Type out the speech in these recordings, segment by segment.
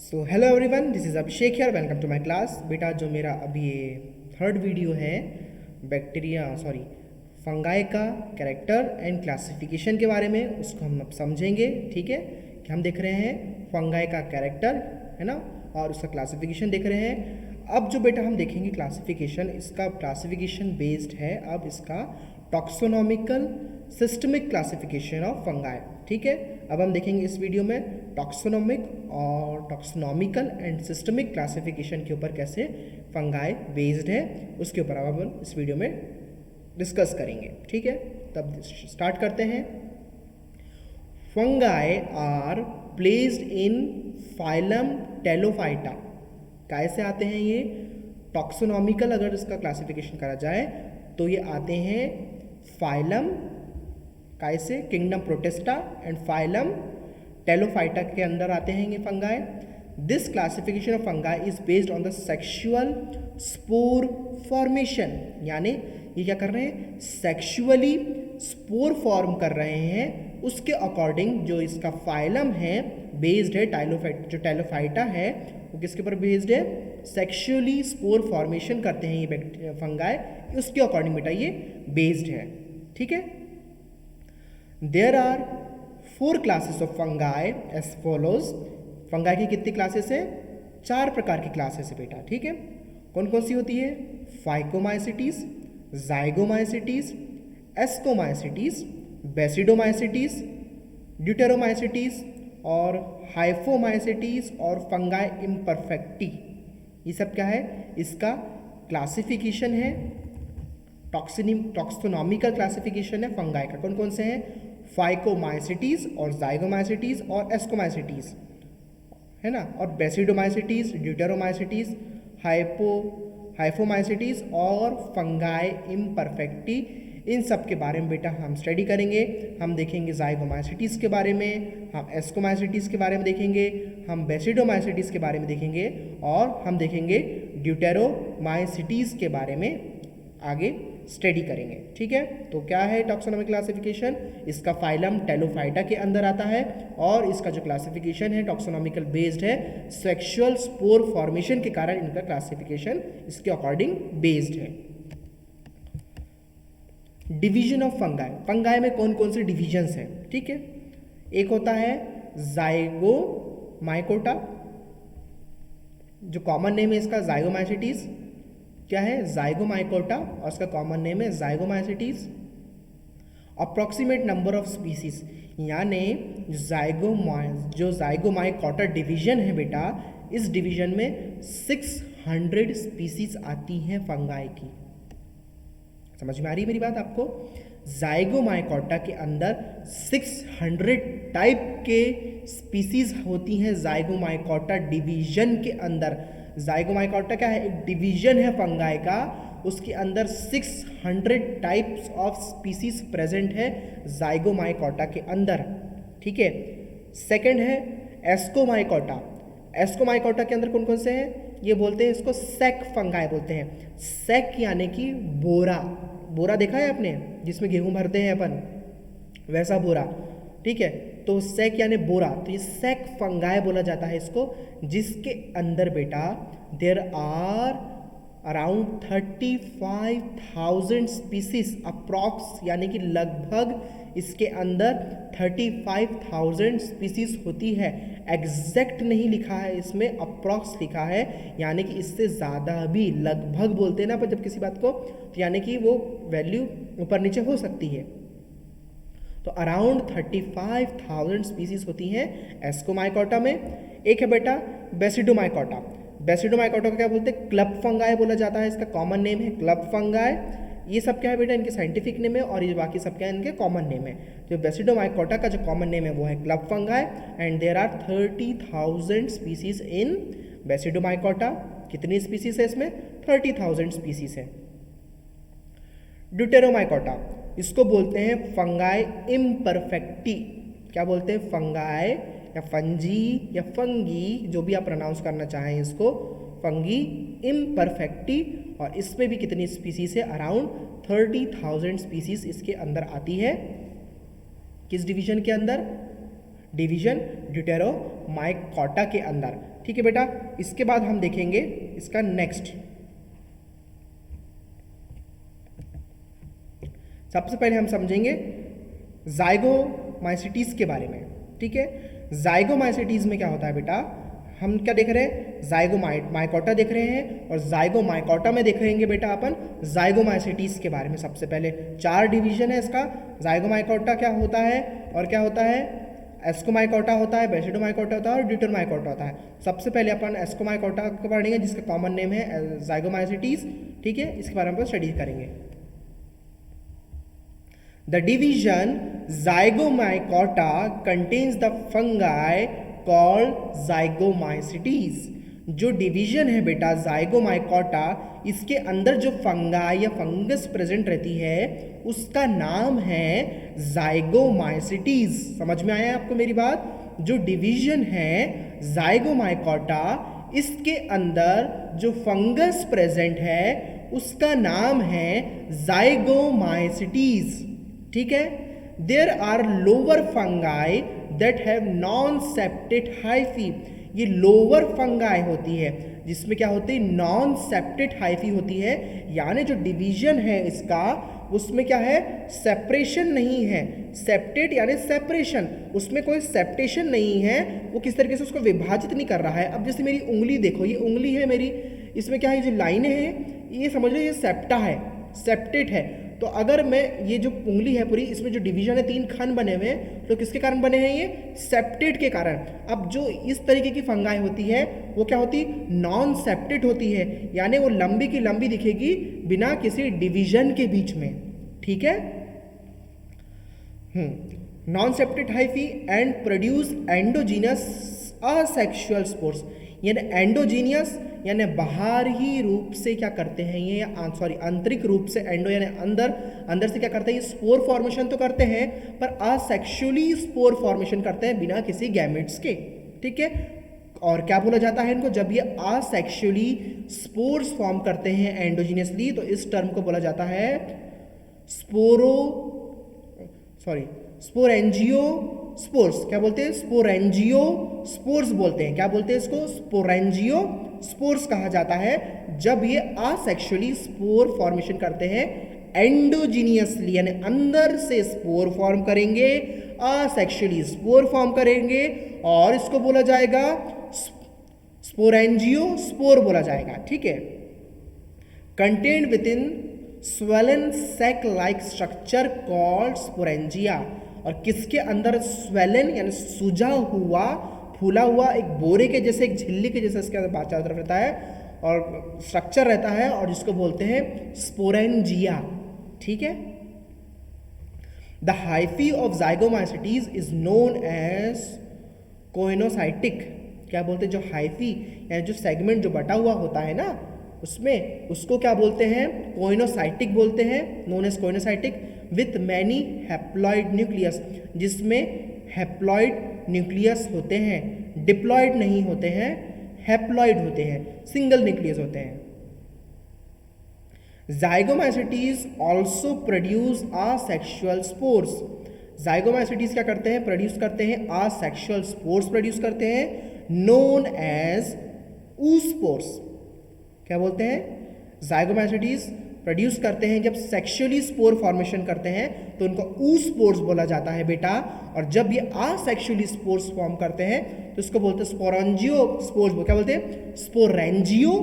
So hello everyone, this is Abhishek here. Welcome to my class. बेटा जो मेरा अभी ये थर्ड वीडियो है फंगाई का कैरेक्टर एंड क्लासिफिकेशन के बारे में, उसको हम अब समझेंगे। ठीक है कि हम देख रहे हैं फंगाई का कैरेक्टर, है ना, और उसका क्लासिफिकेशन देख रहे हैं। अब जो बेटा हम देखेंगे क्लासिफिकेशन, इसका क्लासिफिकेशन बेस्ड है अब इसका टॉक्सोनॉमिकल सिस्टमिक क्लासिफिकेशन ऑफ फंगाई। ठीक है, अब हम देखेंगे इस वीडियो में टॉक्सोनोमिक और टॉक्सोनॉमिकल एंड सिस्टमिक क्लासिफिकेशन के ऊपर कैसे फंगाई बेस्ड है, उसके ऊपर अब हम इस वीडियो में डिस्कस करेंगे। ठीक है, तब स्टार्ट करते हैं। Fungi are placed in phylum Thallophyta. कैसे आते हैं ये? टॉक्सोनॉमिकल अगर इसका क्लासिफिकेशन करा जाए तो ये आते हैं फाइलम कैसे किंगडम प्रोटिस्टा एंड फाइलम टेलोफाइटा के अंदर आते हैं ये fungi. This classification of fungi is based on the sexual spore formation, यानी ये क्या कर रहे हैं, सेक्सुअली स्पोर फॉर्म कर रहे हैं। उसके अकॉर्डिंग जो इसका फाइलम है बेस्ड है जो टेलोफाइटा है वो किसके ऊपर बेस्ड है, सेक्सुअली स्पोर फॉर्मेशन करते हैं ये फंगाई, उसके अकॉर्डिंग बेटा ये बेस्ड है। ठीक है, there are 4 classes of fungi as follows. Fungi की कितनी क्लासेस है? 4 प्रकार की क्लासेस है बेटा। ठीक है, कौन कौन सी होती है? फाइकोमाइसिटीज, जाइगोमाइसिटीज, एस्कोमाइसिटीज, बेसिडोमाइसिटीज, ड्यूटेरोमाइसिटीज और हाइफोमाइसिटीज और फंगाई इम्परफेक्टी। ये सब क्या है? इसका क्लासिफिकेशन है, टॉक्सोनॉमिकल क्लासिफिकेशन है फंगाई का। कौन कौन से हैं? फाइकोमाइसिटीज और जाइगोमाइसिटीज और एस्कोमाइसिटीज, है ना, और बेसिडोमाइसिटीज, ड्यूटेरोमाइसिटीज, हाइफोमाइसिटीज और फंगाई इम्परफेक्टी। इन सब के बारे में बेटा हम स्टडी करेंगे। हम देखेंगे जाइगोमाइसिटीज के बारे में, हम एस्कोमाइसिटीज के बारे में देखेंगे, हम बेसिडोमाइसिटीज के बारे में देखेंगे और हम देखेंगे ड्यूटेरोमाइसिटीज के बारे में आगे स्टडी करेंगे। ठीक है, तो क्या है टॉक्सोनॉमिक क्लासिफिकेशन? इसका फाइलम टेलोफाइटा के अंदर आता है और इसका जो क्लासिफिकेशन है टॉक्सोनॉमिकल बेस्ड है, सेक्सुअल स्पोर फॉर्मेशन के कारण इनका क्लासिफिकेशन इसके अकॉर्डिंग बेस्ड है। Division of fungi. फंगाई में कौन कौन से डिविजन्स हैं? ठीक है, एक होता है जाइगोमाइकोटा, जो कॉमन नेम है इसका जाइगोमाइसिटीज। क्या है? जाइगोमाइकोटा और उसका कॉमन नेम है जाइगोमाइसिटीज। अप्रॉक्सीमेट नंबर ऑफ स्पीसीज, यानी जो जाइगोमाइकोटा डिवीजन है बेटा, इस डिवीजन में 600 स्पीसीज आती हैं फंगाई की। समझ में आ रही है मेरी बात आपको? जाइगोमाइकोटा के अंदर 600 टाइप के स्पीसीज होती हैं जाइगोमाइकोटा डिवीजन के अंदर। जाइगोमाइकोटा क्या है? एक डिवीजन है फंगाई का, उसके अंदर 600 टाइप्स ऑफ स्पीसीज प्रेजेंट है जाइगोमाइकोटा के अंदर। ठीक है, सेकंड है एस्कोमाइकोटा। एस्कोमाइकोटा के अंदर कौन कौन से हैं? ये बोलते हैं इसको सैक फंगाई बोलते हैं। सैक यानी कि बोरा। बोरा देखा है आपने, जिसमें गेहूं भरते हैं अपन, वैसा बोरा। ठीक है, तो सैक यानी बोरा, तो ये सैक फंगाई बोला जाता है इसको, जिसके अंदर बेटा there are around 35,000 species approx, यानी कि लगभग इसके अंदर 35,000 स्पीसीज होती है। एग्जैक्ट नहीं लिखा है इसमें, अप्रॉक्स लिखा है, यानी कि इससे ज़्यादा भी, लगभग बोलते हैं ना पर जब किसी बात को, तो यानी कि वो वैल्यू ऊपर नीचे हो सकती है। तो अराउंड 35,000 स्पीसीज होती हैं एस्कोमाइकोटा में। एक है बेटा बेसिडोमाइकोटा। बेसिडोमाइकोटा को क्या बोलते हैं? क्लब फंगाई बोला जाता है, इसका कॉमन नेम है क्लब फंगाई। ये सब क्या है बेटा? इनके साइंटिफिक नेम है और ये बाकी सब क्या है? इनके कॉमन नेम है। जो बेसिडोमाइकोटा का जो कॉमन नेम है वो है club fungi and there are 30,000 species in Basidiomycota. कितनी स्पीसीज है इसमें? 30,000 स्पीसीज है। ड्यूटेरोमाइकोटा, इसको बोलते हैं फंगाई इम्परफेक्टी। क्या बोलते हैं? फंगाई या फंजी या फंगी, जो भी आप प्रोनाउंस करना चाहें इसको, फंगी इम्परफेक्टी। और इसमें भी कितनी स्पीसीज है? अराउंड 30,000 स्पीसीज इसके अंदर आती है। किस डिवीजन के अंदर? डिवीजन ड्यूटेरोमाइकोटा के अंदर। ठीक है बेटा, इसके बाद हम देखेंगे इसका नेक्स्ट। सबसे पहले हम समझेंगे जाइगोमाइसीटीज के बारे में। ठीक है, जाइगोमाइसीटीज में क्या होता है बेटा, हम क्या देख रहे हैं, जाइगोमाइकोटा देख रहे हैं, और जाइगोमाइकोटा में देख रहेंगे बेटा अपन जाइगोमाइसीटीज के बारे में। सबसे पहले 4 डिवीजन है इसका। जाइगोमाइकोटा क्या होता है और क्या होता है, एस्कोमाइकोटा होता है, बेसिडोमाइकोटा होता है और ड्यूटेरोमाइकोटा होता है। सबसे पहले अपन एस्कोमाइकोटा को पढ़ेंगे जिसका कॉमन नेम है जाइगोमाइसीटीज। ठीक है, इसके बारे में स्टडी करेंगे। The division Zygomycota contains the fungi called Zygomycetes। जो डिवीजन है बेटा जाइगोमाइकोटा, इसके अंदर जो फंगाई या फंगस प्रेजेंट रहती है उसका नाम है जाइगोमाइसीटीज। समझ में आया आपको मेरी बात? जो डिवीजन है जाइगोमाइकोटा, इसके अंदर जो फंगस प्रेजेंट है उसका नाम है जाइगोमाइसीटीज। ठीक है, there are lower fungi that have non septate hyphae. ये लोअर फंगाई होती है जिसमें क्या होती है, नॉन सेप्टेड हाइफी होती है, यानी जो डिवीजन है इसका उसमें क्या है, सेपरेशन नहीं है। सेप्टेड यानी सेपरेशन, उसमें कोई सेप्टेशन नहीं है, वो किस तरीके से उसको विभाजित नहीं कर रहा है। अब जैसे मेरी उंगली देखो, ये उंगली है मेरी, इसमें क्या है, जो लाइनें हैं ये समझ लो ये सेप्टा है, सेप्टेड है। तो अगर मैं ये जो उंगली है पूरी, इसमें जो डिवीजन है 3 खंड बने हुए हैं, तो किसके कारण बने हैं, ये सेप्टेड के कारण। अब जो इस तरीके की फंगाई होती है वो क्या होती, नॉन सेप्टेड होती है, यानी वो लंबी की लंबी दिखेगी बिना किसी डिवीजन के बीच में। ठीक है, non septate hyphae and produce endogenous asexual spores. यानी एंडोजीनियस यानी बाहरी रूप से क्या करते हैं ये, आंतरिक रूप से, एंडो यानी अंदर से क्या करते हैं, ये स्पोर फॉर्मेशन तो करते हैं पर असेक्सुअली स्पोर फॉर्मेशन करते हैं बिना किसी गैमेट्स के। ठीक है, और क्या बोला जाता है इनको, जब ये असेक्सुअली स्पोर्स फॉर्म करते हैं एंडोजीनियसली, तो इस टर्म को बोला जाता है स्पोरेंजियो स्पोर्स। क्या बोलते हैं, स्पोरेंजियो स्पोर्स बोलते हैं। क्या बोलते हैं इसको, स्पोरेंजियो स्पोर्स कहा जाता है जब ये असेक्सुअली स्पोर फॉर्मेशन करते हैं एंडोजीनियसली, यानी अंदर से स्पोर फॉर्म करेंगे, असेक्सुअली स्पोर फॉर्म करेंगे, और इसको बोला जाएगा स्पोरेंजियो स्पोर बोला जाएगा। ठीक है, contained within swollen sac like structure called sporangia. और किसके अंदर, स्वेलन यानी सूजा हुआ, फूला हुआ, एक बोरे के जैसे, एक झिल्ली के जैसे इसके अंदर चारों तरफ रहता है और स्ट्रक्चर रहता है, और जिसको बोलते हैं स्पोरेंजिया। ठीक है, the hyphae of zygomycetes is known as coenocytic. क्या बोलते हैं, जो हाइफी यानी जो सेगमेंट जो बटा हुआ होता है ना उसमें, उसको क्या बोलते हैं, कोइनोसाइटिक बोलते हैं, known as coenocytic, with many haploid nucleus, जिसमें हैप्लॉइड न्यूक्लियस होते हैं, डिप्लॉइड नहीं होते हैं, हैप्लॉइड होते हैं, सिंगल न्यूक्लियस होते हैं। जाइगोमाइसीटीज ऑल्सो प्रोड्यूस असेक्सुअल स्पोर्स। जाइगोमाइसीटीज क्या करते हैं, प्रोड्यूस करते हैं असेक्सुअल स्पोर्स प्रोड्यूस करते हैं, नोन एज oospores। क्या बोलते हैं, जाइगोमाइसीटीज प्रोड्यूस करते हैं जब सेक्सुअली स्पोर फॉर्मेशन करते हैं तो उनको oospores बोला जाता है बेटा, और जब ये असेक्सुअली स्पोर्स फॉर्म करते हैं तो इसको बोलते हैं स्पोरेंजियो स्पोर्स। क्या बोलते हैं, स्पोरेंजियो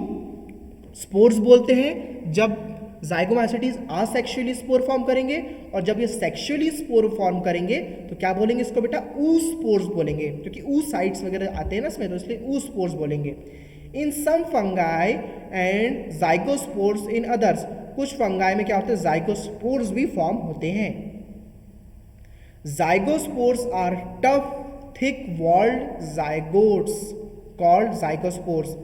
स्पोर्स बोलते हैं जब जाइगोमाइसीटीज असेक्सुअली स्पोर फॉर्म करेंगे, और जब ये सेक्सुअली स्पोर फॉर्म करेंगे तो क्या बोलेंगे इसको बेटा, oospores बोलेंगे, क्योंकि oocytes वगैरह आते हैं ना इसमें, तो इसलिए oospores बोलेंगे। In some fungi and zygospores in others. कुछ फंगाई में क्या होते हैं, जाइगोस्पोर्स भी फॉर्म होते हैं। Zygospores are tough thick walled zygotes called zygospores.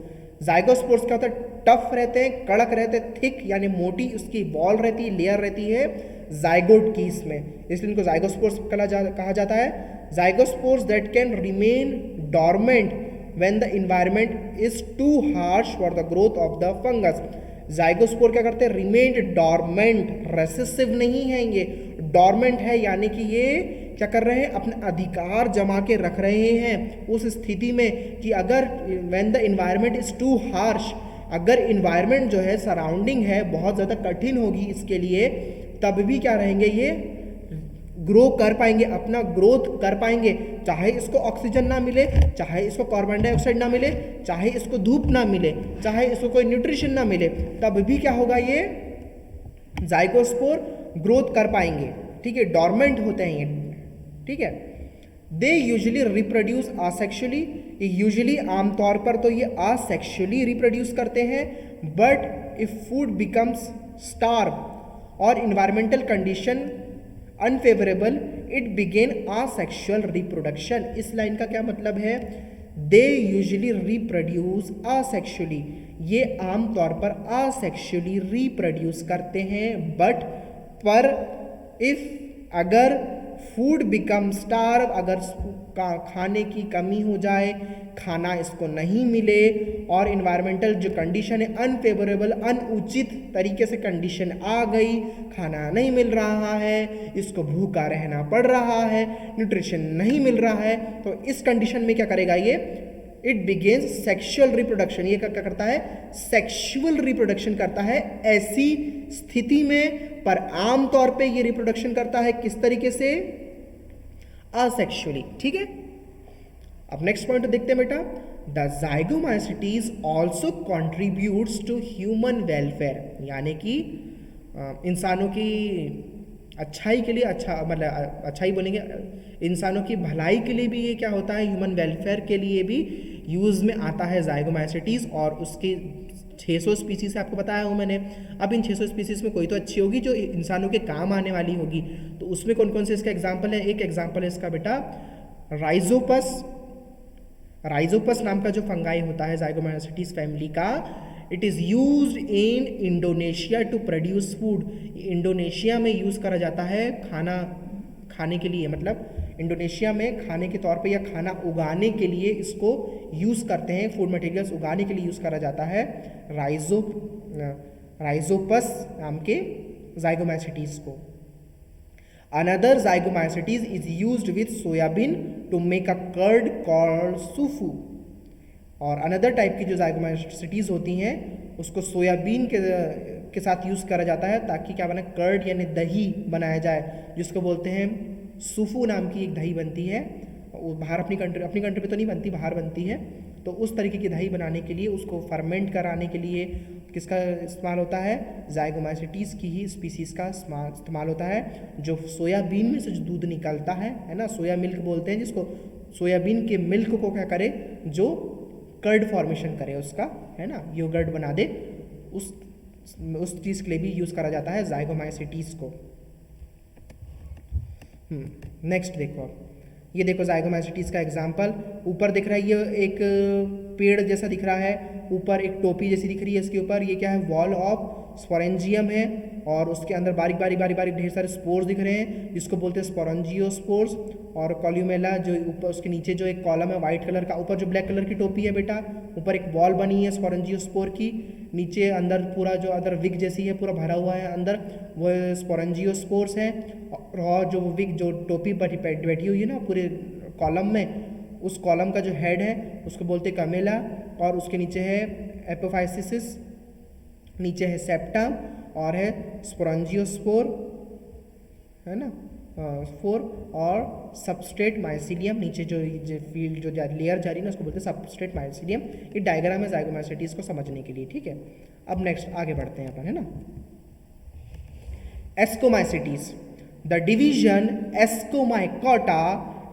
Zygospores क्या होता है, टफ रहते हैं, कड़क रहते हैं, थिक यानी मोटी उसकी वॉल रहती है, लेयर रहती है जाइगोट की इसमें, इसलिए इनको जाइगोस्पोर्स कहा जाता है। Zygospores that can remain dormant when the environment is too harsh for the growth of the fungus। Zygospore क्या करते हैं, रिमेन्ड डॉर्मेंट, रेसेसिव नहीं है, ये डॉर्मेंट है, यानी कि ये क्या कर रहे हैं, अपने अधिकार जमा के रख रहे हैं उस स्थिति में कि अगर when the environment is too harsh, अगर इन्वायरमेंट जो है सराउंडिंग है बहुत ज़्यादा कठिन होगी इसके लिए, तब भी क्या रहेंगे ये ग्रो कर पाएंगे, अपना ग्रोथ कर पाएंगे, चाहे इसको ऑक्सीजन ना मिले, चाहे इसको कार्बन डाइऑक्साइड ना मिले, चाहे इसको धूप ना मिले, चाहे इसको कोई न्यूट्रिशन ना मिले, तब भी क्या होगा, ये जाइगोस्पोर ग्रोथ कर पाएंगे। ठीक है, डॉर्मेंट होते हैं ये। ठीक है, they usually reproduce asexually, usually आमतौर पर तो ये आसेक्सुअली रिप्रोड्यूस करते हैं, but if food becomes starve और environmental condition unfavourable it begin asexual reproduction. इस लाइन का क्या मतलब है, दे यूजुअली रिप्रोड्यूस आसेक्सुअली, ये आमतौर पर आसेक्सुअली रिप्रोड्यूस करते हैं, बट पर इफ अगर फूड बिकम स्टार्व, अगर खाने की कमी हो जाए, खाना इसको नहीं मिले और इन्वायरमेंटल जो कंडीशन है अनफेवरेबल, अनुचित तरीके से कंडीशन आ गई, खाना नहीं मिल रहा है, इसको भूखा रहना पड़ रहा है, न्यूट्रिशन नहीं मिल रहा है, तो इस कंडीशन में क्या करेगा ये, इट बिगेन्स सेक्शुअल रिप्रोडक्शन। ये क्या करता है, सेक्शुअल रिप्रोडक्शन करता है ऐसी स्थिति में, पर आमतौर पे ये रिप्रोडक्शन करता है किस तरीके से, असेक्सुअली। ठीक है, अब नेक्स्ट पॉइंट देखते हैं बेटा, the zygomycetes also contributes to human welfare, यानी कि इंसानों की अच्छाई के लिए, अच्छा मतलब अच्छाई बोलेंगे, इंसानों की भलाई के लिए भी ये क्या होता है, ह्यूमन वेलफेयर के लिए भी यूज़ में आता है जाइगोमाइसिटीज। और उसके 600 स्पीसीज आपको बताया हूँ मैंने। अब इन 600 स्पीसीज में कोई तो अच्छी होगी जो इंसानों के काम आने वाली होगी, तो उसमें कौन कौन से इसका एग्जाम्पल है, एक एग्जाम्पल है इसका बेटा राइजोपस। राइजोपस नाम का जो फंगाई होता है जाइगोमाइसिटीज फैमिली का, it is used in Indonesia to produce food. Indonesia में यूज़ करा जाता है खाने के लिए, मतलब इंडोनेशिया में खाने के तौर पे या खाना उगाने के लिए इसको यूज़ करते हैं, फूड मटेरियल्स उगाने के लिए यूज़ करा जाता है राइजोपस नाम के जाइगोमाइसिटीज को। Another zygomycetes is used with soybean to make a curd called sufu. और अनदर टाइप की जो जाइगोमाइसिटीज होती हैं उसको सोयाबीन के साथ यूज़ करा जाता है ताकि क्या बने, कर्ड यानी दही बनाया जाए, जिसको बोलते हैं सुफू नाम की एक दही बनती है। वो बाहर अपनी कंट्री पे तो नहीं बनती, बाहर बनती है। तो उस तरीके की दही बनाने के लिए, उसको फर्मेंट कराने के लिए किसका इस्तेमाल होता है, जाइगोमाइसिटीज़ की ही स्पीसीज़ का इस्तेमाल होता है, जो सोयाबीन में से जो दूध निकलता है ना, सोया मिल्क बोलते हैं जिसको, सोयाबीन के मिल्क को क्या करे, जो कर्ड फॉर्मेशन करे उसका, है ना, योगर्ट बना दे, उस चीज़ के लिए भी यूज़ करा जाता है जाइगोमाइसिटीज़ को। नेक्स्ट देखो, ये देखो जाइगोमाइसिटीज़ का एग्जाम्पल, ऊपर दिख रहा है ये एक पेड़ जैसा दिख रहा है, ऊपर एक टोपी जैसी दिख रही है इसके ऊपर, ये क्या है, वॉल ऑफ स्पोरेंजियम है, और उसके अंदर बारीक बारीक ढेर सारे स्पोर्स दिख रहे हैं जिसको बोलते हैं स्पोरेंजियोस्पोर्स। और कॉल्यूमेला जो ऊपर, उसके नीचे जो एक कॉलम है वाइट कलर का, ऊपर जो ब्लैक कलर की टोपी है बेटा, ऊपर एक वॉल बनी है स्पोरेंजियोस्पोर की, नीचे अंदर पूरा जो अंदर विग जैसी है पूरा भरा हुआ है अंदर, वो स्पोरेंजियोस्पोर्स है। और जो विग जो टोपी पर बैठी हुई है ना पूरे कॉलम में, उस कॉलम का जो हेड है उसको बोलते हैं कमेला, और उसके नीचे है एपोफाइसिस, नीचे है सेप्टम, और है स्पोरेंजियोस्पोर, है ना, स्पोर, और सबस्ट्रेट माइसीलियम, नीचे जो फील्ड जो लेयर जा रही है ना उसको बोलते हैं सबस्ट्रेट माइसीलियम। ये डायग्राम है जाइगोमाइसिटीज़ को समझने के लिए, ठीक है। अब नेक्स्ट आगे बढ़ते हैं अपन, है ना। Ascomycetes, the division Ascomycota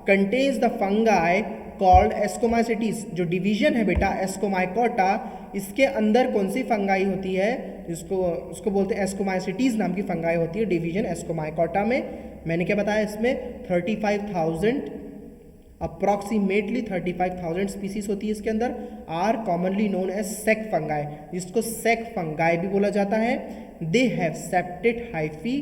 contains the fungi called ascomycetes. जो डिवीजन है बेटा एस्कोमाइकोटा, इसके अंदर कौन सी फंगाई होती है, उसको बोलते हैं एस्कोमाइसिटीज़ नाम की फंगाई होती है डिवीजन एस्कोमाइकोटा में। मैंने क्या बताया, इसमें 35,000 अप्रॉक्सीमेटली 35,000 स्पीसीज होती है इसके अंदर, are commonly known as sac fungi, जिसको सेक फंगाई भी बोला जाता है। They have septate hyphae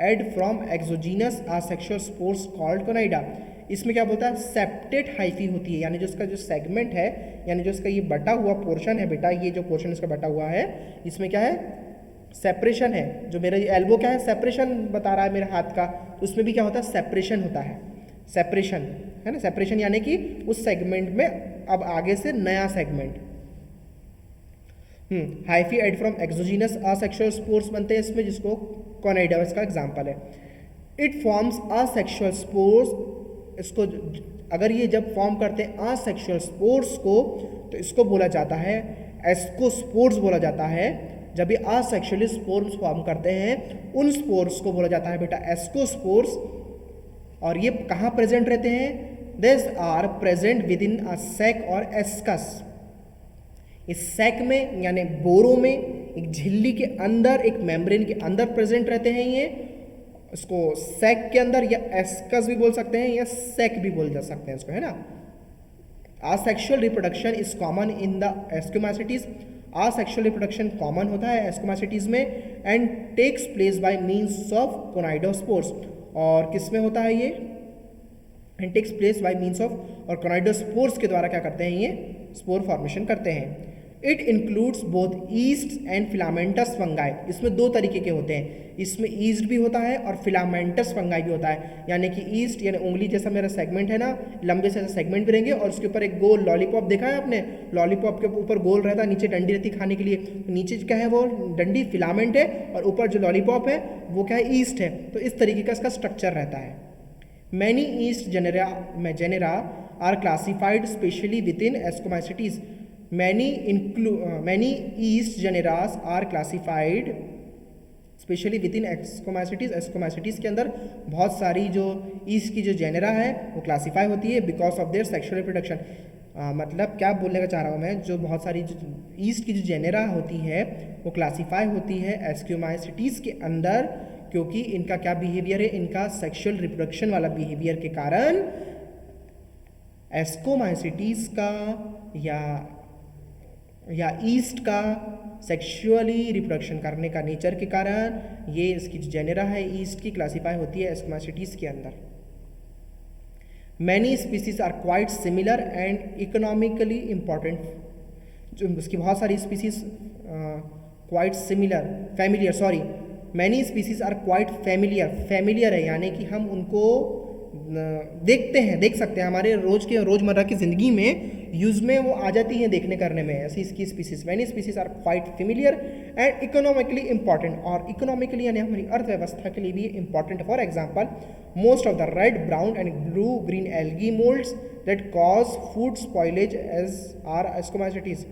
add from exogenous asexual spores called conidia. इसमें क्या बोलता है, सेप्टेड हाइफी होती है, यानी जो इसका जो सेगमेंट है, यानी जो इसका ये बटा हुआ पोर्शन है बेटा, ये जो पोर्शन इसका बटा हुआ है, इसमें क्या है, सेपरेशन है। जो मेरा एल्बो क्या है, सेपरेशन बता रहा है मेरे हाथ का, तो उसमें भी क्या होता है, सेपरेशन होता है। सेपरेशन, है ना, सेपरेशन यानी कि उस सेगमेंट में अब आगे से नया segment. Hyphae add from exogenous asexual spores बनते हैं इसमें, जिसको कॉनाइडस का एग्जांपल है। इट फॉर्म्स असेक्सुअल स्पोर्स, इसको अगर ये जब फॉर्म करते हैं असेक्सुअल स्पोर्स को तो इसको बोला जाता है एस्कोस्पोर्स बोला जाता है। जब ये असेक्सुअली स्पोर्स फॉर्म करते हैं उन स्पोर्स को बोला जाता है बेटा एस्कोस्पोर्स। और ये कहाँ प्रेजेंट रहते हैं? This are present within a अ सैक और एस्कस। इस सैक में यानी बोरों में एक झिल्ली के अंदर, एक मेम्ब्रेन के अंदर प्रेजेंट रहते हैं ये। इसको सैक के अंदर या एस्कस भी बोल सकते हैं या सैक भी बोल जा सकते हैं इसको, है ना। Asexual reproduction is common in the ascomycetes. Asexual reproduction common होता है एस्कोमासिटीज में and takes place by means of conidiospores. और किस में होता है ये? And takes place by means of, और कोनाइडोस्पोर्स के द्वारा क्या करते हैं ये स्पोर फॉर्मेशन करते हैं। It includes both east and filamentous fungi. इसमें दो तरीके के होते हैं, इसमें ईस्ट भी होता है और फिलामेंटस फंगाई भी होता है। यानी कि ईस्ट यानी उंगली जैसा मेरा सेगमेंट है ना, लंबे से सेगमेंट भी रहेंगे और उसके ऊपर एक गोल लॉलीपॉप देखा है आपने, लॉलीपॉप के ऊपर गोल रहता है, नीचे डंडी रहती खाने के लिए। नीचे क्या है वो डंडी फिलामेंट है और ऊपर जो लॉलीपॉप है वो क्या है ईस्ट है। तो इस तरीके का इसका स्ट्रक्चर रहता है। Many yeast genera are classified specially within ascomycetes. Many yeast genera are classified specially within ascomycetes. Ascomycetes के अंदर बहुत सारी जो ईस्ट की जो जेनेरा है वो क्लासीफाई होती है because of their sexual reproduction. मतलब क्या बोलने का चाह रहा हूँ मैं, जो बहुत सारी जो ईस्ट की जो जेनेरा होती है वो क्लासीफाई होती है एस्कोमासिटीज के अंदर, क्योंकि इनका क्या बिहेवियर है, इनका सेक्सुअल रिप्रोडक्शन वाला बिहेवियर के कारण एस्कोमासिटीज का या ईस्ट का सेक्सुअली रिप्रोडक्शन करने का नेचर के कारण ये इसकी जो जेनेरा है ईस्ट की क्लासीफाई होती है एस्कोमासिटीज के अंदर। Many species are quite similar and economically important. जो इसकी बहुत सारी species quite many species are quite familiar है, यानी कि हम उनको देख सकते हैं हमारे रोजमर्रा की ज़िंदगी में यूज़ में वो आ जाती हैं देखने करने में। ऐसी इसकी species many species are quite familiar and economically important, और इकोनॉमिकली यानी हमारी अर्थव्यवस्था के लिए भी important. For example most of the red brown and blue green algae moulds that cause food spoilage as are ascomycetes,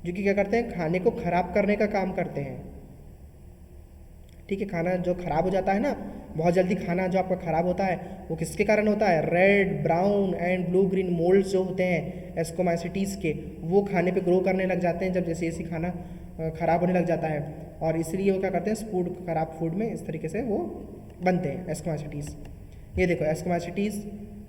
जो कि क्या करते हैं खाने को खराब करने का काम करते हैं। ठीक है, खाना जो खराब हो जाता है ना, बहुत जल्दी खाना जो आपका खराब होता है वो किसके कारण होता है? Red brown and blue green moulds जो होते हैं एस्कोमासिटीज़ के, वो खाने पे ग्रो करने लग जाते हैं जब जैसे जैसे खाना खराब होने लग जाता है, और इसलिए वो क्या करते हैं खराब फूड में इस तरीके से वो बनते हैं एस्कोमासिटीज़। ये देखो एस्कोमासिटीज़,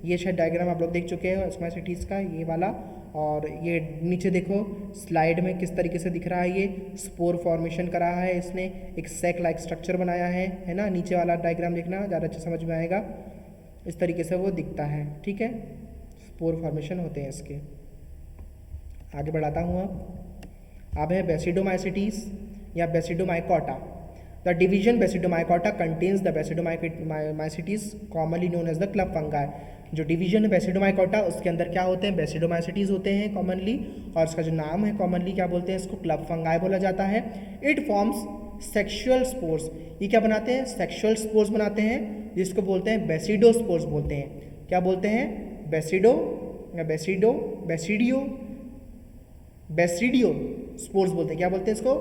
ये शायद डायग्राम आप लोग देख चुके हो एस्कोमासिटीज़ का ये वाला, और ये नीचे देखो स्लाइड में किस तरीके से दिख रहा है, ये स्पोर फॉर्मेशन करा है इसने, एक सैक लाइक स्ट्रक्चर बनाया है ना। नीचे वाला डायग्राम देखना ज़्यादा अच्छा समझ में आएगा, इस तरीके से वो दिखता है। ठीक है, स्पोर फॉर्मेशन होते हैं इसके। आगे बढ़ाता हूँ अब है बेसिडोमाइसिटीज या Basidiomycota. The division Basidiomycota contains the basidiomycetes commonly known as the club fungi. जो डिवीजन है बेसिडोमाइकोटा उसके अंदर क्या होते हैं? बेसिडोमाइसिटीज होते हैं कॉमनली, और इसका जो नाम है कॉमनली क्या बोलते हैं? इसको क्लब फंगाई बोला जाता है। It forms sexual spores. ये क्या बनाते हैं? सेक्सुअल स्पोर्स बनाते हैं, जिसको बोलते हैं बेसिडोस्पोर्स बोलते हैं। क्या बोलते हैं? बेसिडियो स्पोर्स बोलते हैं। क्या बोलते हैं इसको?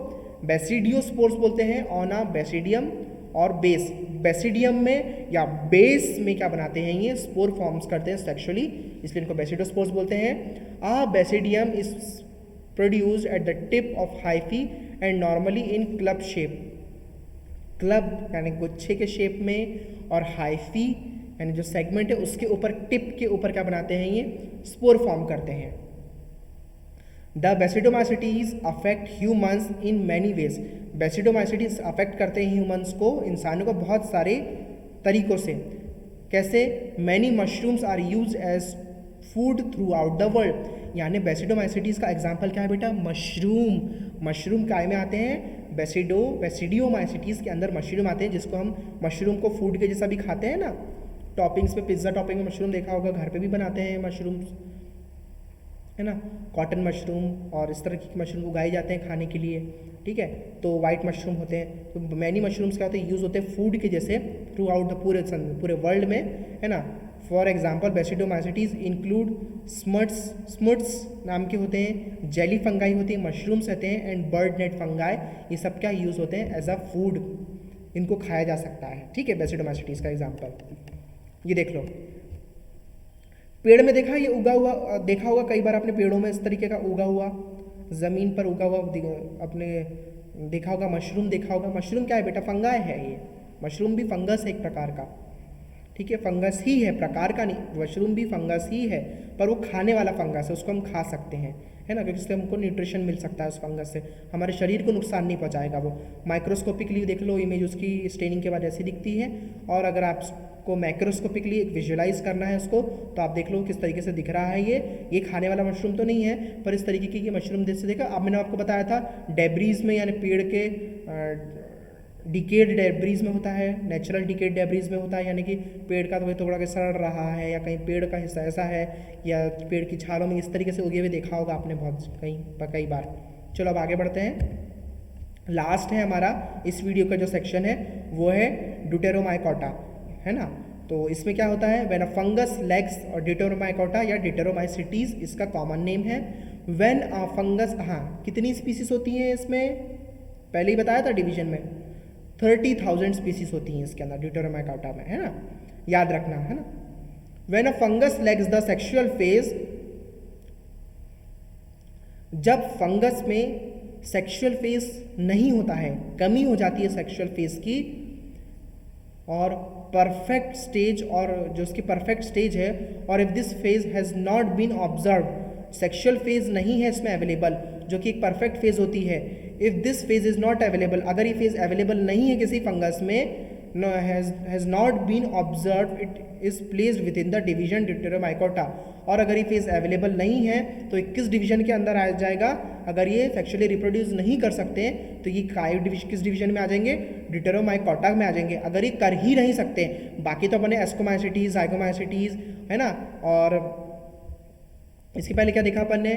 बेसिडियो स्पोर्स बोलते हैं। ऑन अ बेसिडियम और बेस, बेसिडियम में या बेस में क्या बनाते हैं? ये स्पोर फॉर्म्स करते हैं सेक्सुअली, इसलिए इनको बेसिडोस्पोर्स बोलते हैं। A basidium is produced at the tip of hyphae and normally in club shape. Club यानी गुच्छे के शेप में, और हाइफी यानी जो सेगमेंट है उसके ऊपर, टिप के ऊपर क्या बनाते हैं? ये स्पोर फॉर्म करते हैं। The basidiomycetes affect humans in many ways. Basidiomycetes affect करते हैं ह्यूमन्स को, इंसानों को बहुत सारे तरीक़ों से। कैसे? Many mushrooms are use as food throughout the world. यानी बेसिडोमाइसिटीज का एग्जाम्पल क्या है बेटा? मशरूम काय में आते हैं? बेसिडियोमाइसिटीज के अंदर मशरूम आते हैं, जिसको हम मशरूम को फूड के जैसा भी खाते हैं ना, टॉपिंग्स पे, पिज्ज़ा टॉपिंग में मशरूम देखा होगा, घर पे भी बनाते हैं मशरूम्स, है ना, कॉटन मशरूम और इस तरह की मशरूम उगाए जाते हैं खाने के लिए, ठीक है। तो वाइट मशरूम होते हैं, तो मैनी मशरूम्स क्या होते हैं, यूज़ होते हैं फूड के जैसे थ्रू आउट द पूरे वर्ल्ड में, है ना। फॉर एग्जाम्पल बेसिडोमाइसिटीज़ इंक्लूड स्मट्स नाम के होते हैं, जेली फंगाई होती है, मशरूम्स रहते हैं एंड बर्ड नेट फंगाई, ये सब क्या यूज़ होते हैं एज अ फूड, इनको खाया जा सकता है, ठीक है। बेसिडोमाइसिटीज़ का एग्जाम्पल ये देख लो, पेड़ में देखा ये उगा हुआ, देखा होगा कई बार आपने पेड़ों में इस तरीके का उगा हुआ, ज़मीन पर उगा हुआ अपने देखा होगा, मशरूम देखा होगा। मशरूम क्या है बेटा, फंगाई है ये, मशरूम भी फंगस है एक प्रकार का, ठीक है, फंगस ही है, प्रकार का नहीं, मशरूम भी फंगस ही है, पर वो खाने वाला फंगस है, उसको हम खा सकते हैं, है ना, क्योंकि इससे हमको न्यूट्रिशन मिल सकता है उस फंगस से, हमारे शरीर को नुकसान नहीं पहुंचाएगा वो। माइक्रोस्कोपिकली देख लो इमेज उसकी, स्टेनिंग के बाद ऐसी दिखती है, और अगर आपको मैक्रोस्कोपिकली विजुअलाइज करना है उसको, तो आप देख लो किस तरीके से दिख रहा है ये खाने वाला मशरूम तो नहीं है, पर इस तरीके की ये मशरूम जैसे देखा, अब मैंने आपको बताया था डेब्रीज में, यानी पेड़ के डिकेड डेब्रीज में होता है, नेचुरल डिकेड डेब्रीज में होता है, यानी कि पेड़ का तो थोड़ा सड़ रहा है, या कहीं पेड़ का हिस्सा ऐसा है, या पेड़ की छालों में इस तरीके से उगे हुए देखा होगा आपने बहुत कई बार। चलो अब आगे बढ़ते हैं, लास्ट है हमारा इस वीडियो का जो सेक्शन है वो है ड्यूटेरोमाइकोटा, है ना। तो इसमें क्या होता है, व्हेन अ फंगस लैक्स और ड्यूटेरोमाइकोटा या ड्यूटेरोमाइसिटीज इसका कॉमन नेम है। व्हेन अ फंगस, हाँ कितनी स्पीसीज होती हैं इसमें, पहले ही बताया था डिवीजन में, 30,000 स्पीसीज होती हैं इसके अंदर ड्यूटेरोमाइकोटा में, है ना, याद रखना, है ना। When a fungus lakhs the sexual phase, जब फंगस में सेक्सुअल फेज नहीं होता है, कमी हो जाती है सेक्सुअल फेज की, और परफेक्ट स्टेज, और जो उसकी परफेक्ट स्टेज है, और if this phase has not been observe, sexual phase नहीं है इसमें अवेलेबल, जो कि एक परफेक्ट फेज होती है, if this phase is not available, अगर ये फेज अवेलेबल नहीं है किसी फंगस में, has not been observe, it is placed within the division Deuteromycota, और अगर ये फेज अवेलेबल नहीं है तो किस डिवीजन के अंदर आ जाएगा, अगर ये सेक्सुअली रिप्रोड्यूस नहीं कर सकते तो ये किस डिवीजन में आ जाएंगे, ड्यूटेरोमाइकोटा में आ जाएंगे। अगर ये कर ही नहीं सकते, बाकी तो अपने एस्कोमाइसिटीज, जाइगोमाइसिटीज, है ना, और इसके पहले क्या देखा अपन ने,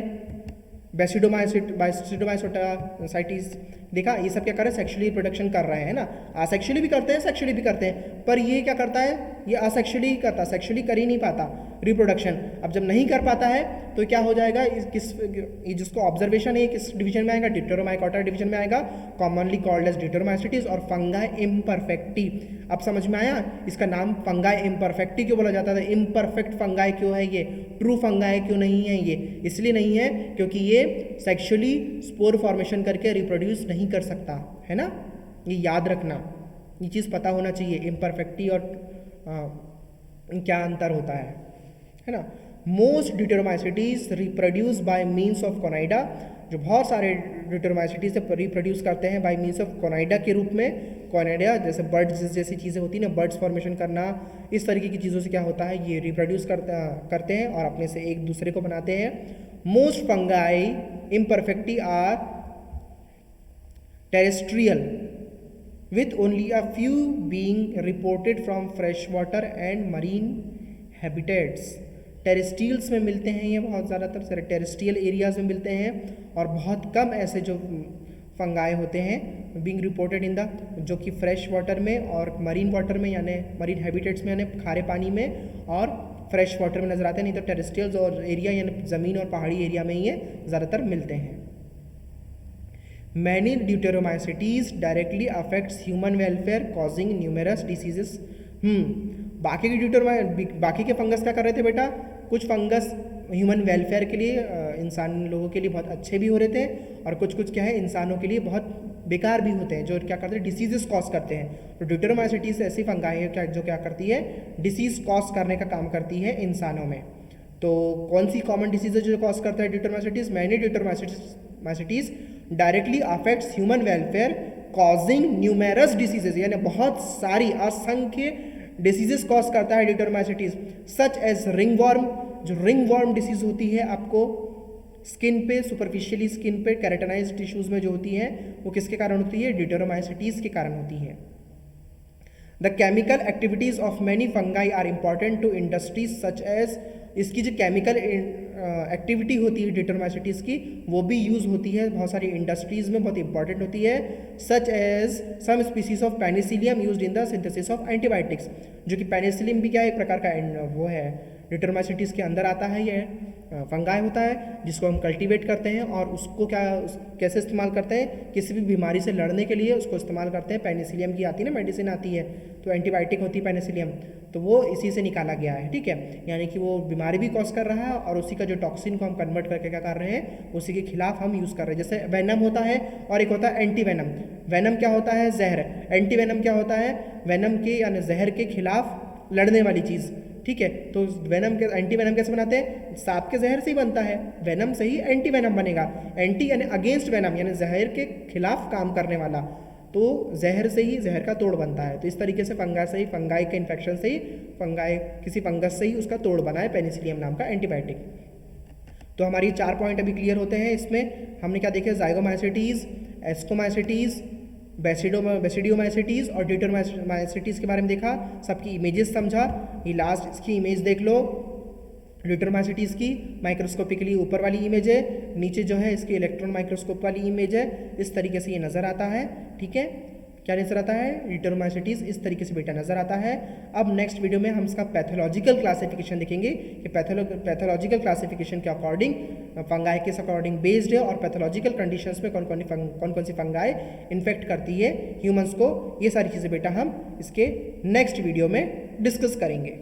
बेसिडोमाइसिटीज देखा, ये सब क्या कर रहे हैं, सेक्सुअली रिप्रोडक्शन कर रहे हैं ना, असेक्सुअली भी करते हैं, सेक्सुअली भी करते हैं, पर ये क्या करता है, ये असेक्सुअली करता, सेक्सुअली कर ही नहीं पाता रिप्रोडक्शन। अब जब नहीं कर पाता है तो क्या हो जाएगा, ये जिसको ऑब्जर्वेशन है किस डिवीजन में आएगा, ड्यूटेरोमाइकोटा डिवीजन में आएगा, कॉमनली कॉल्ड एज ड्यूटेरोमाइसिटीज और फंगाई इम्परफेक्टी। अब समझ में आया इसका नाम फंगाई इम्परफेक्टी क्यों बोला जाता था, इम्परफेक्ट फंगाई क्यों है ये, ट्रू फंगाई क्यों नहीं है ये, इसलिए नहीं है क्योंकि ये सेक्सुअली स्पोर फॉर्मेशन करके रिप्रोड्यूस नहीं कर सकता, है ना, ये याद रखना, ये चीज़ पता होना चाहिए, इम्परफेक्टी और क्या अंतर होता है ना। Most deuteromycetes reproduce by means of conidia, जो बहुत सारे ड्यूटेरोमाइसिटीज से रिप्रोड्यूस करते हैं बाय मीन्स ऑफ कोनाइडा के रूप में। कोनाइडा जैसे बर्ड्स जैसी चीज़ें होती हैं ना, बर्ड्स फॉर्मेशन करना, इस तरीके की चीज़ों से क्या होता है, ये रिप्रोड्यूस करते हैं और अपने से एक दूसरे को बनाते हैं। Most fungi imperfecti are terrestrial with only a few being reported from freshwater and marine habitats। Terrestrials में मिलते हैं ये बहुत ज़्यादातर टेरेस्ट्रियल एरियाज में मिलते हैं, और बहुत कम ऐसे जो फंगाई होते हैं बीइंग रिपोर्टेड इन द, जो कि फ्रेश वाटर में और मरीन वाटर में, यानी मरीन हैबिटेट्स में, यानी खारे पानी में और फ्रेश वाटर में नज़र आते हैं, नहीं तो टेरेस्ट्रियल्स और एरिया यानी ज़मीन और पहाड़ी एरिया में ये ज़्यादातर मिलते हैं। Many deuteromycetes directly affects human welfare causing numerous diseases। बाकी के फंगस क्या कर रहे थे बेटा, कुछ फंगस ह्यूमन वेलफेयर के लिए, इंसान लोगों के लिए बहुत अच्छे भी हो रहे थे, और कुछ क्या है इंसानों के लिए बहुत बेकार भी होते हैं, जो क्या करते हैं डिसीजेस कॉज करते हैं। तो ड्यूटेरोमाइसिटीज ऐसी फंगाई है जो क्या करती है, डिसीज कॉज करने का काम करती है इंसानों में। तो कौन सी कॉमन डिसीजेज जो कॉज करता है deuteromycetes, many deuteromycetes directly affects human welfare causing numerous diseases, यानी बहुत सारी असंख्य डिसीजेस कॉज करता है ड्यूटेरोमाइसिटीज, सच एज रिंगवॉर्म। जो रिंगवॉर्म डिसीज होती है आपको स्किन पे, सुपरफिशियली स्किन पे कैरेटनाइज्ड टिश्यूज में जो होती है, वो किसके कारण होती है, ड्यूटेरोमाइसिटीज के कारण होती है। The chemical activities of many fungi are important to industries such as, इसकी जो केमिकल एक्टिविटी होती है डिटरमाइसिटीज़ की वो भी यूज़ होती है बहुत सारी इंडस्ट्रीज़ में, बहुत इंपॉर्टेंट होती है। Such as some species of penicillium used in the synthesis of antibiotics, जो कि पेनिसिलियम भी क्या एक प्रकार का वो है, डिटरमाइसिटीज़ के अंदर आता है, ये फंगाई होता है जिसको हम कल्टीवेट करते हैं और उसको कैसे इस्तेमाल करते हैं, किसी भी बीमारी से लड़ने के लिए उसको इस्तेमाल करते हैं। पेनिसिलियम की आती है ना, मेडिसिन आती है तो एंटीबायोटिक होती है पेनिसिलियम, तो वो इसी से निकाला गया है, ठीक है। यानी कि वो बीमारी भी कॉज कर रहा है और उसी का जो टॉक्सिन को हम कन्वर्ट करके क्या कर रहे हैं, उसी के खिलाफ हम यूज़ कर रहे हैं। जैसे वेनम होता है और एक होता है एंटी वेनम। वेनम क्या होता है, जहर। एंटी वेनम क्या होता है, वेनम के यानी जहर के खिलाफ लड़ने वाली चीज़, ठीक है। तो वेनम के एंटी वेनम कैसे बनाते हैं, सांप के जहर से ही बनता है, वेनम से ही एंटी वेनम बनेगा। एंटी यानी अगेंस्ट वेनम यानी जहर के खिलाफ काम करने वाला, तो जहर से ही जहर का तोड़ बनता है। तो इस तरीके से फंगाई के इन्फेक्शन से ही किसी फंगस से ही उसका तोड़ बना है पेनिसिलियम नाम का एंटीबायोटिक। तो हमारी 4 पॉइंट अभी क्लियर होते हैं। इसमें हमने क्या देखे, जाइगोमाइसिटीज़, एस्कोमाइसिटीज़, बेसिडियोमाइसिटीज़ और डिटरमाइसिटीज़ के बारे में देखा, सबकी इमेजेस समझा। ये लास्ट इसकी इमेज देख लो, डिटरमाइसिटीज़ की माइक्रोस्कोपिकली ऊपर वाली इमेज है, नीचे जो है इसकी इलेक्ट्रॉन माइक्रोस्कोप वाली इमेज है। इस तरीके से ये नज़र आता है, ठीक है। क्या नज़र आता है, डिटरमाइसिटीज़ इस तरीके से बेटा नज़र आता है। अब नेक्स्ट वीडियो में हम इसका पैथोलॉजिकल क्लासिफिकेशन देखेंगे कि पैथोलॉजिकल क्लासिफिकेशन के अकॉर्डिंग फंगाई के अकॉर्डिंग बेस्ड है और पैथोलॉजिकल कंडीशंस में कौन कौन सी फंगाई इन्फेक्ट करती है ह्यूमंस को। ये सारी चीज़ें बेटा हम इसके नेक्स्ट वीडियो में डिस्कस करेंगे।